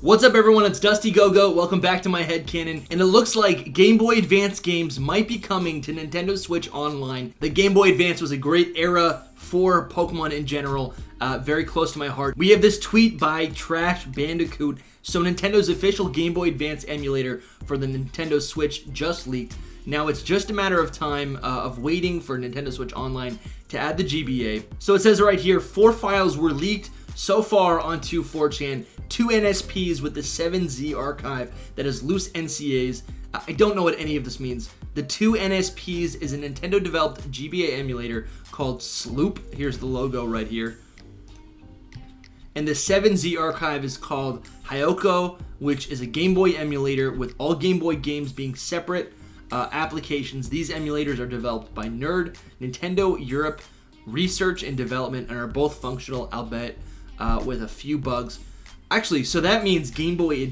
What's up everyone, it's Dusty Gogoat. Welcome back to my headcanon. And it looks like Game Boy Advance games might be coming to Nintendo Switch Online. The Game Boy Advance was a great era for Pokemon in general, very close to my heart. We have this tweet by Trash Bandicoot. So Nintendo's official Game Boy Advance emulator for the Nintendo Switch just leaked. Now it's just a matter of time of waiting for Nintendo Switch Online to add the GBA. So it says right here, 4 files were leaked so far onto 4chan, 2 NSPs with the 7Z archive that has loose NCAs. I don't know what any of this means. The 2 NSPs is a Nintendo developed GBA emulator called Sloop. Here's the logo right here. And the 7Z archive is called Hyoko, which is a Game Boy emulator with all Game Boy games being separate applications. These emulators are developed by Nerd, Nintendo Europe, Research and Development, and are both functional, albeit with a few bugs. Actually, so that means Game Boy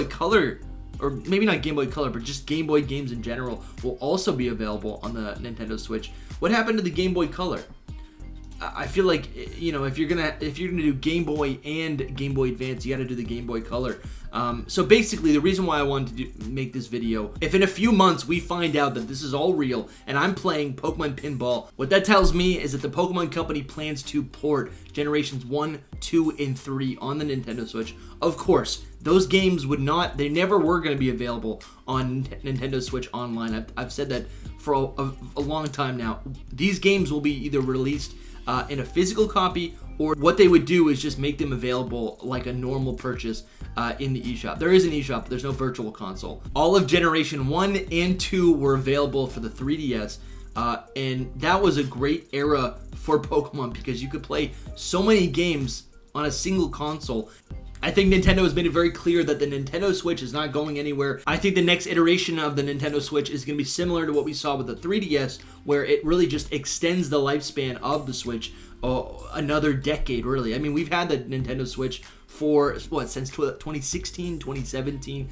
Color, or maybe not Game Boy Color, but just Game Boy games in general, will also be available on the Nintendo Switch. What happened to the Game Boy Color? I feel like, you know, if you're gonna do Game Boy and Game Boy Advance, you got to do the Game Boy Color. So basically, the reason why I wanted to make this video, if in a few months we find out that this is all real and I'm playing Pokemon Pinball, what that tells me is that the Pokemon Company plans to port generations 1, 2, and 3 on the Nintendo Switch. Of course, those games they never were going to be available on Nintendo Switch Online. I've said that for a long time now. These games will be either released in a physical copy, or what they would do is just make them available like a normal purchase in the eShop. There is an eShop, but there's no virtual console. All of Generation 1 and 2 were available for the 3DS, and that was a great era for Pokemon because you could play so many games on a single console. I think Nintendo has made it very clear that the Nintendo Switch is not going anywhere. I think the next iteration of the Nintendo Switch is going to be similar to what we saw with the 3DS, where it really just extends the lifespan of the Switch another decade, really. I mean, we've had the Nintendo Switch for, since 2016, 2017.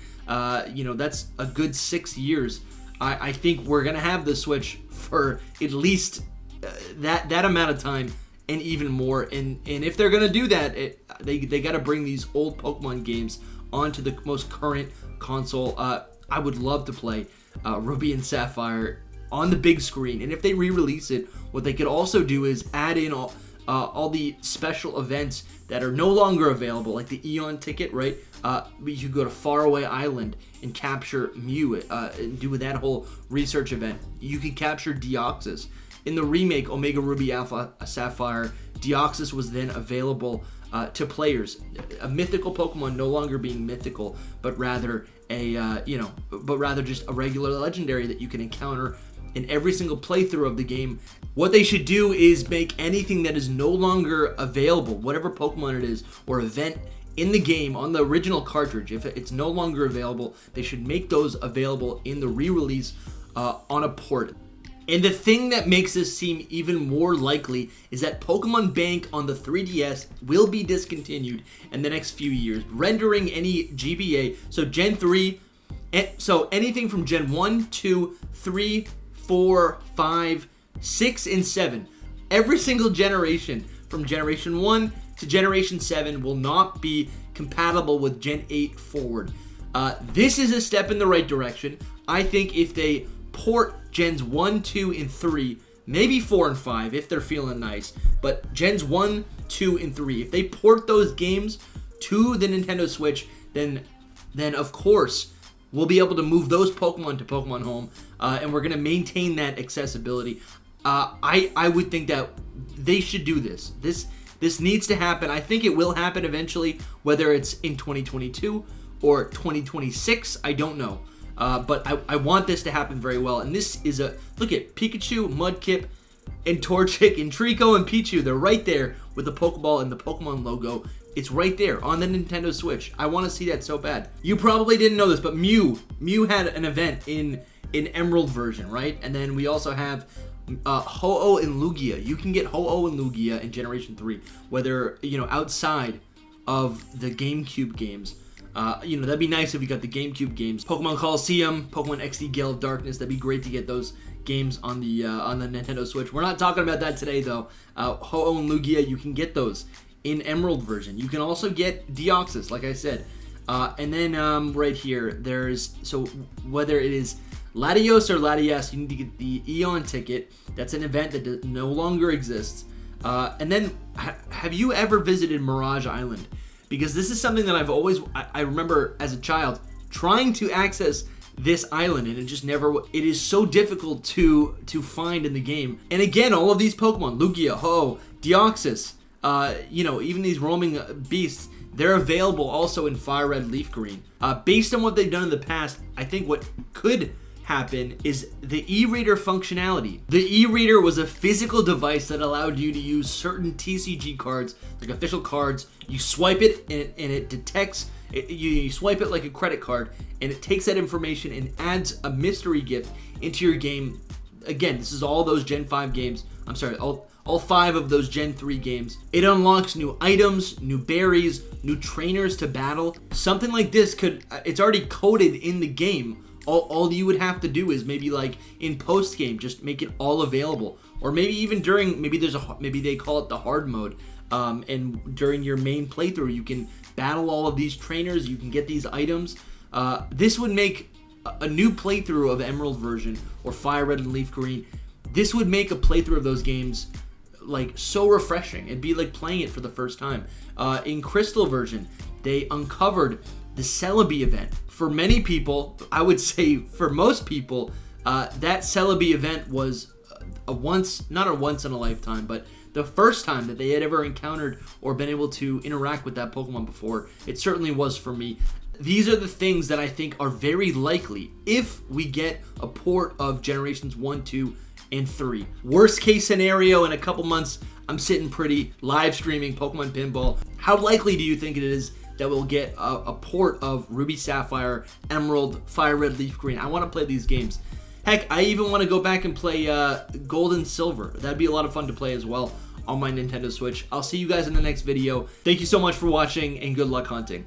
You know, that's a good 6 years. I think we're going to have the Switch for at least that amount of time, and even more. And if they're gonna do that, they got to bring these old Pokemon games onto the most current console. I would love to play Ruby and Sapphire on the big screen. And if they re-release it, what they could also do is add in all the special events that are no longer available, like the Eon ticket, right? You could go to Faraway Island and capture Mew and do that whole research event. You could capture Deoxys. In the remake, Omega Ruby Alpha Sapphire, Deoxys was then available to players. A mythical Pokemon no longer being mythical, but rather just a regular legendary that you can encounter in every single playthrough of the game. What they should do is make anything that is no longer available, whatever Pokemon it is, or event in the game on the original cartridge, if it's no longer available, they should make those available in the re-release on a port. And the thing that makes this seem even more likely is that Pokemon Bank on the 3DS will be discontinued in the next few years, rendering any GBA, so Gen 3, so anything from Gen 1, 2, 3, 4, 5, 6, and 7, every single generation from Generation 1 to Generation 7 will not be compatible with Gen 8 forward. This is a step in the right direction. I think if they port Gens 1, 2, and 3, maybe 4 and 5 if they're feeling nice, but Gens 1, 2, and 3, if they port those games to the Nintendo Switch, then of course we'll be able to move those Pokemon to Pokemon Home, and we're going to maintain that accessibility. I would think that they should do this. This needs to happen. I think it will happen eventually, whether it's in 2022 or 2026, I don't know. But I want this to happen very well. And this is look at Pikachu, Mudkip, and Torchic, and Trico, and Pichu. They're right there with the Pokeball and the Pokemon logo. It's right there on the Nintendo Switch. I want to see that so bad. You probably didn't know this, but Mew had an event in Emerald version, right? And then we also have Ho-Oh and Lugia. You can get Ho-Oh and Lugia in Generation 3, whether, you know, outside of the GameCube games. That'd be nice if we got the GameCube games. Pokemon Coliseum, Pokemon XD Gale of Darkness. That'd be great to get those games on the Nintendo Switch. We're not talking about that today, though. Ho-Oh and Lugia, you can get those in Emerald version. You can also get Deoxys, like I said. And then right here, so whether it is Latios or Latias, you need to get the Eon ticket. That's an event that no longer exists. And then, have you ever visited Mirage Island? Because this is something that I remember as a child trying to access this island, and it just never, it is so difficult to find in the game. And again, all of these Pokemon, Lugia, Ho, Deoxys, even these roaming beasts, they're available also in Fire Red, Leaf Green. Based on what they've done in the past, I think what could happen is the e-reader functionality. The e-reader was a physical device that allowed you to use certain TCG cards, like official cards. You swipe it and it detects, you swipe it like a credit card, and it takes that information and adds a mystery gift into your game. Again, this is all those Gen 5 games. I'm sorry, all 5 of those Gen 3 games. It unlocks new items, new berries, new trainers to battle. Something like this it's already coded in the game. All you would have to do is maybe like in post game, just make it all available, or maybe even during, maybe they call it the hard mode, and during your main playthrough, you can battle all of these trainers, you can get these items. This would make a new playthrough of Emerald version or Fire Red and Leaf Green. This would make a playthrough of those games like so refreshing. It'd be like playing it for the first time. In Crystal version, they uncovered the Celebi event. For many people, I would say for most people, that Celebi event was not a once in a lifetime, but the first time that they had ever encountered or been able to interact with that Pokemon before. It certainly was for me. These are the things that I think are very likely if we get a port of Generations 1, 2, and 3. Worst case scenario, in a couple months, I'm sitting pretty live streaming Pokemon Pinball. How likely do you think it is that we'll get a port of Ruby Sapphire, Emerald, Fire Red, Leaf Green? I want to play these games. Heck, I even want to go back and play Gold and Silver. That'd be a lot of fun to play as well on my Nintendo Switch. I'll see you guys in the next video. Thank you so much for watching, and good luck hunting.